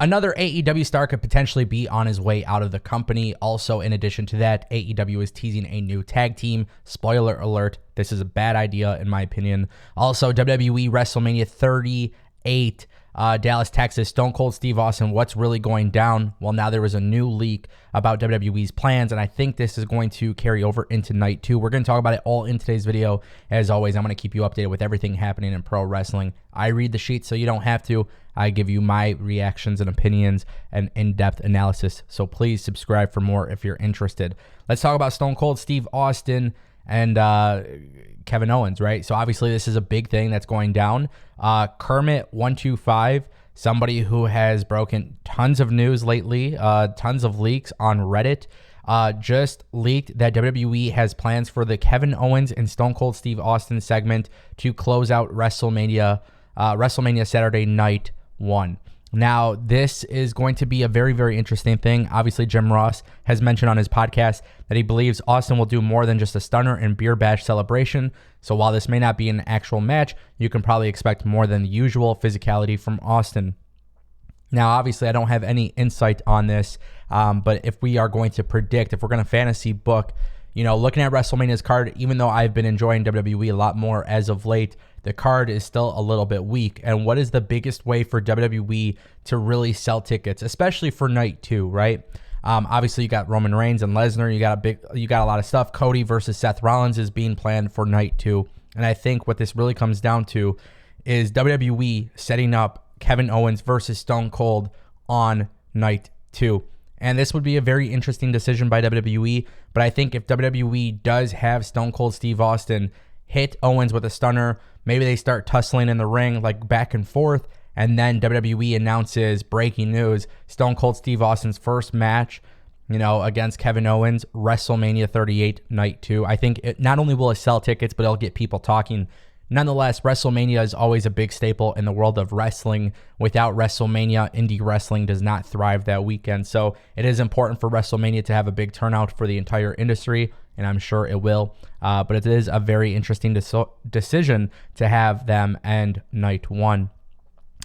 Another AEW star could potentially be on his way out of the company. Also, in addition to that, AEW is teasing a new tag team. Spoiler alert, this is a bad idea in my opinion. Also, WWE WrestleMania 38, Dallas, Texas, Stone Cold Steve Austin, what's really going down? Well, now there was a new leak about WWE's plans, and I think this is going to carry over into night 2. We're going to talk about it all in today's video. As always, I'm going to keep you updated with everything happening in pro wrestling. I read the sheet so you don't have to. I give you my reactions and opinions and in-depth analysis, so please subscribe for more if you're interested. Let's talk about Stone Cold Steve Austin and Kevin Owens, right? So obviously this is a big thing that's going down. Kermit125, somebody who has broken tons of news lately, tons of leaks on Reddit, just leaked that WWE has plans for the Kevin Owens and Stone Cold Steve Austin segment to close out WrestleMania Saturday Night 1. Now, this is going to be a very, very interesting thing. Obviously, Jim Ross has mentioned on his podcast that he believes Austin will do more than just a stunner and beer bash celebration. So while this may not be an actual match, you can probably expect more than the usual physicality from Austin. Now, obviously, I don't have any insight on this, but if we are going to predict, if we're going to fantasy book, you know, looking at WrestleMania's card, even though I've been enjoying WWE a lot more as of late, the card is still a little bit weak. And what is the biggest way for WWE to really sell tickets, especially for night 2, right? Obviously, you got Roman Reigns and Lesnar. You got a lot of stuff. Cody versus Seth Rollins is being planned for night 2. And I think what this really comes down to is WWE setting up Kevin Owens versus Stone Cold on night 2. And this would be a very interesting decision by WWE. But I think if WWE does have Stone Cold Steve Austin hit Owens with a stunner, maybe they start tussling in the ring, like back and forth, and then WWE announces, breaking news, Stone Cold Steve Austin's first match, you know, against Kevin Owens, WrestleMania 38, night 2. I think it not only will it sell tickets, but it'll get people talking. Nonetheless, WrestleMania is always a big staple in the world of wrestling. Without WrestleMania, indie wrestling does not thrive that weekend. So it is important for WrestleMania to have a big turnout for the entire industry, and I'm sure it will. But it is a very interesting decision to have them end night 1.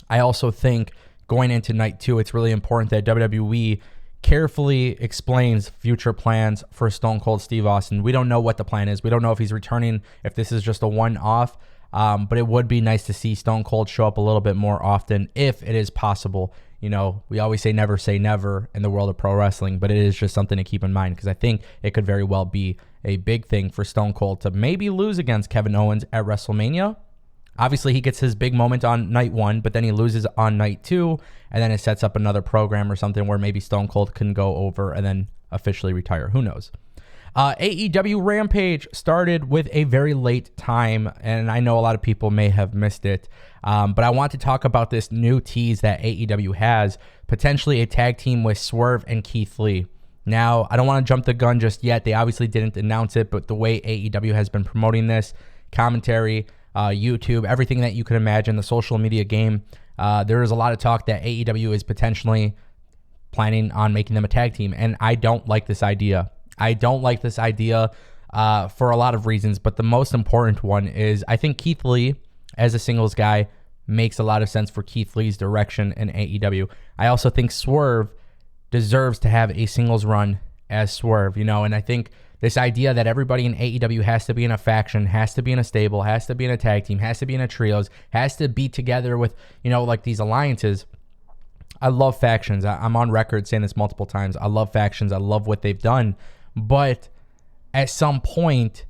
I also think going into night 2, it's really important that WWE carefully explains future plans for Stone Cold Steve Austin. We don't know what the plan is. We don't know if he's returning, if this is just a one-off. But it would be nice to see Stone Cold show up a little bit more often if it is possible. You know, we always say never in the world of pro wrestling, but it is just something to keep in mind because I think it could very well be a big thing for Stone Cold to maybe lose against Kevin Owens at WrestleMania. Obviously, he gets his big moment on night 1, but then he loses on night 2, and then it sets up another program or something where maybe Stone Cold can go over and then officially retire. Who knows? AEW Rampage started with a very late time, and I know a lot of people may have missed it, but I want to talk about this new tease that AEW has, potentially a tag team with Swerve and Keith Lee. Now, I don't want to jump the gun just yet. They obviously didn't announce it, but the way AEW has been promoting this, commentary, YouTube, everything that you can imagine, the social media game, there is a lot of talk that AEW is potentially planning on making them a tag team, and I don't like this idea. I don't like this idea for a lot of reasons, but the most important one is I think Keith Lee, as a singles guy, makes a lot of sense for Keith Lee's direction in AEW. I also think Swerve deserves to have a singles run as Swerve, you know, and I think this idea that everybody in AEW has to be in a faction, has to be in a stable, has to be in a tag team, has to be in a trios, has to be together with, you know, like these alliances. I love factions. I'm on record saying this multiple times. I love factions. I love what they've done. But at some point,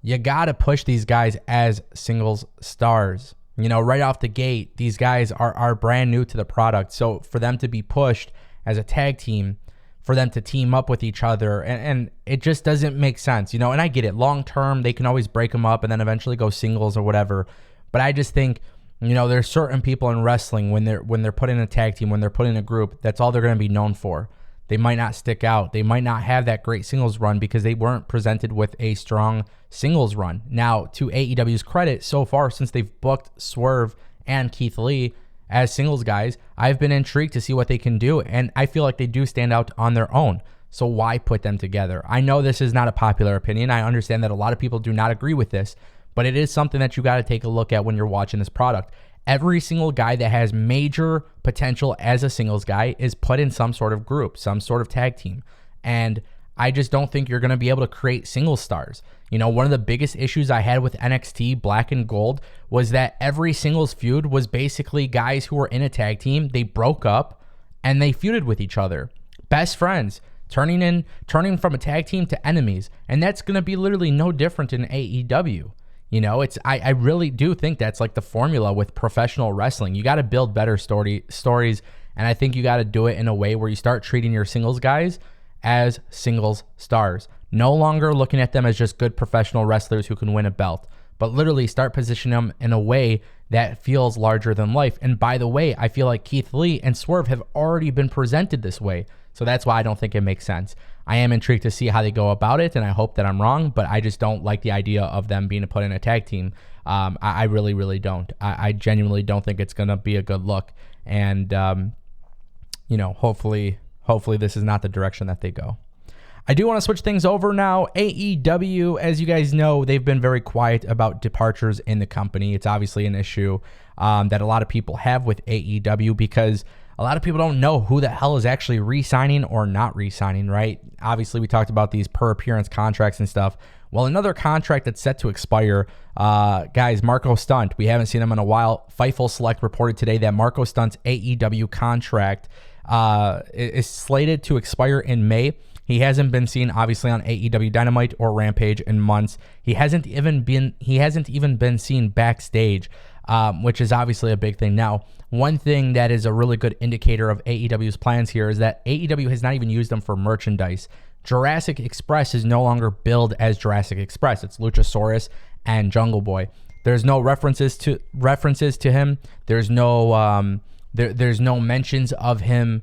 you got to push these guys as singles stars. You know, right off the gate, these guys are brand new to the product. So for them to be pushed as a tag team, for them to team up with each other, and it just doesn't make sense, you know, and I get it. Long term, they can always break them up and then eventually go singles or whatever. But I just think, you know, there's certain people in wrestling when they're put in a tag team, when they're put in a group, that's all they're going to be known for. They might not stick out. They might not have that great singles run because they weren't presented with a strong singles run. Now, to AEW's credit, so far since they've booked Swerve and Keith Lee as singles guys, I've been intrigued to see what they can do, and I feel like they do stand out on their own. So why put them together? I know this is not a popular opinion. I understand that a lot of people do not agree with this, but it is something that you got to take a look at when you're watching this product. Every single guy that has major potential as a singles guy is put in some sort of group, some sort of tag team. And I just don't think you're going to be able to create singles stars. One of the biggest issues I had with NXT Black and Gold was that every singles feud was basically guys who were in a tag team. They broke up and they feuded with each other. Best friends, turning from a tag team to enemies. And that's going to be literally no different in AEW. I really do think that's like the formula with professional wrestling. You got to build better stories, and I think you got to do it in a way where you start treating your singles guys as singles stars. No longer looking at them as just good professional wrestlers who can win a belt, but literally start positioning them in a way that feels larger than life. And by the way, I feel like Keith Lee and Swerve have already been presented this way. So that's why I don't think it makes sense. I am intrigued to see how they go about it, and I hope that I'm wrong, but I just don't like the idea of them being put in a tag team. I really, really don't. I genuinely don't think it's going to be a good look. And, hopefully this is not the direction that they go. I do want to switch things over now. AEW, as you guys know, they've been very quiet about departures in the company. It's obviously an issue that a lot of people have with AEW because a lot of people don't know who the hell is actually re-signing or not re-signing, right? Obviously, we talked about these per appearance contracts and stuff. Well, another contract that's set to expire, guys, Marco Stunt. We haven't seen him in a while. Fightful Select reported today that Marco Stunt's AEW contract is slated to expire in May. He hasn't been seen, obviously, on AEW Dynamite or Rampage in months. He hasn't even been seen backstage, which is obviously a big thing. Now, one thing that is a really good indicator of AEW's plans here is that AEW has not even used them for merchandise. Jurassic Express is no longer billed as Jurassic Express. It's Luchasaurus and Jungle Boy. There's no references to him. There's no there's no mentions of him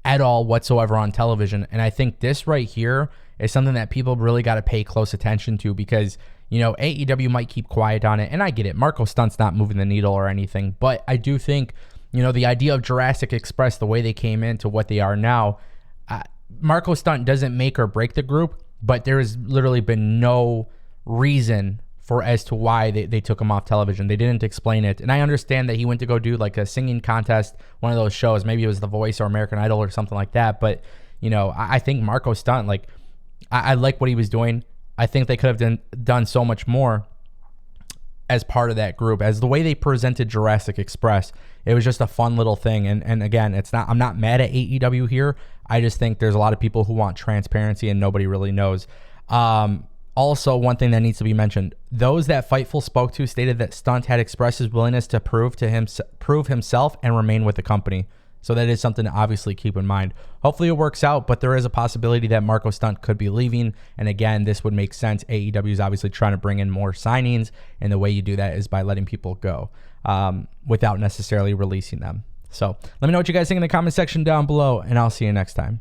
at all whatsoever on television. And I think this right here is something that people really got to pay close attention to because AEW might keep quiet on it, and I get it. Marco Stunt's not moving the needle or anything, but I do think, the idea of Jurassic Express, the way they came into what they are now, Marco Stunt doesn't make or break the group, but there has literally been no reason as to why they took him off television. They didn't explain it, and I understand that he went to go do like a singing contest, one of those shows. Maybe it was The Voice or American Idol or something like that, but, I think Marco Stunt, I like what he was doing. I think they could have done so much more as part of that group. As the way they presented Jurassic Express, it was just a fun little thing. And again, I'm not mad at AEW here. I just think there's a lot of people who want transparency and nobody really knows. Also, one thing that needs to be mentioned, those that Fightful spoke to stated that Stunt had expressed his willingness to prove himself and remain with the company. So that is something to obviously keep in mind. Hopefully it works out, but there is a possibility that Marco Stunt could be leaving. And again, this would make sense. AEW is obviously trying to bring in more signings, and the way you do that is by letting people go without necessarily releasing them. So let me know what you guys think in the comment section down below, and I'll see you next time.